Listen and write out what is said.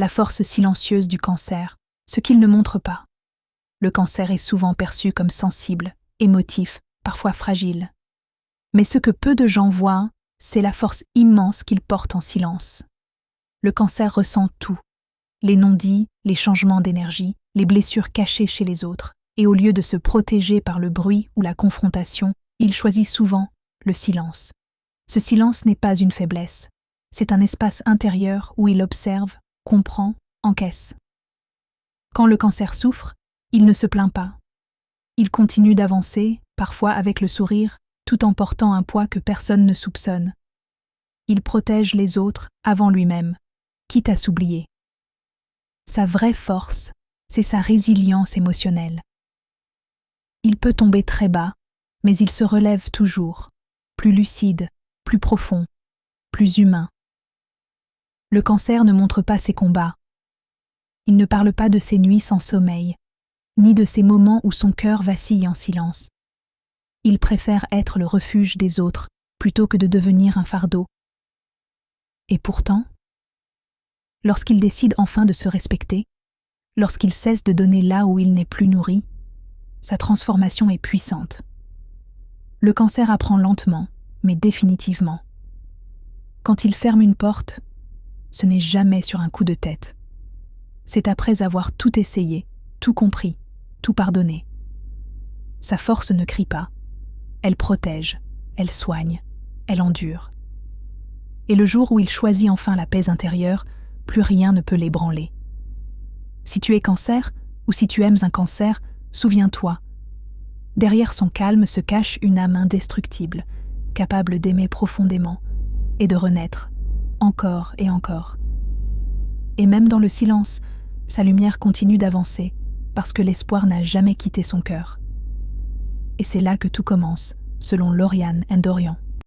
la force silencieuse du cancer, ce qu'il ne montre pas. Le cancer est souvent perçu comme sensible, émotif, parfois fragile. Mais ce que peu de gens voient, c'est la force immense qu'il porte en silence. Le cancer ressent tout, les non-dits, les changements d'énergie, les blessures cachées chez les autres, et au lieu de se protéger par le bruit ou la confrontation, il choisit souvent le silence. Ce silence n'est pas une faiblesse, c'est un espace intérieur où il observe, comprend, encaisse. Quand le cancer souffre, il ne se plaint pas. Il continue d'avancer, parfois avec le sourire, tout en portant un poids que personne ne soupçonne. Il protège les autres avant lui-même, quitte à s'oublier. Sa vraie force, c'est sa résilience émotionnelle. Il peut tomber très bas, mais il se relève toujours, plus lucide, plus profond, plus humain. Le cancer ne montre pas ses combats. Il ne parle pas de ses nuits sans sommeil, ni de ces moments où son cœur vacille en silence. Il préfère être le refuge des autres plutôt que de devenir un fardeau. Et pourtant, lorsqu'il décide enfin de se respecter, lorsqu'il cesse de donner là où il n'est plus nourri, sa transformation est puissante. Le cancer apprend lentement, mais définitivement. Quand il ferme une porte, ce n'est jamais sur un coup de tête. C'est après avoir tout essayé, tout compris, tout pardonné. Sa force ne crie pas. Elle protège, elle soigne, elle endure. Et le jour où il choisit enfin la paix intérieure, plus rien ne peut l'ébranler. Si tu es cancer, ou si tu aimes un cancer, souviens-toi. Derrière son calme se cache une âme indestructible, capable d'aimer profondément et de renaître, encore et encore. Et même dans le silence, sa lumière continue d'avancer, parce que l'espoir n'a jamais quitté son cœur. Et c'est là que tout commence, selon Lauriane Ndorian.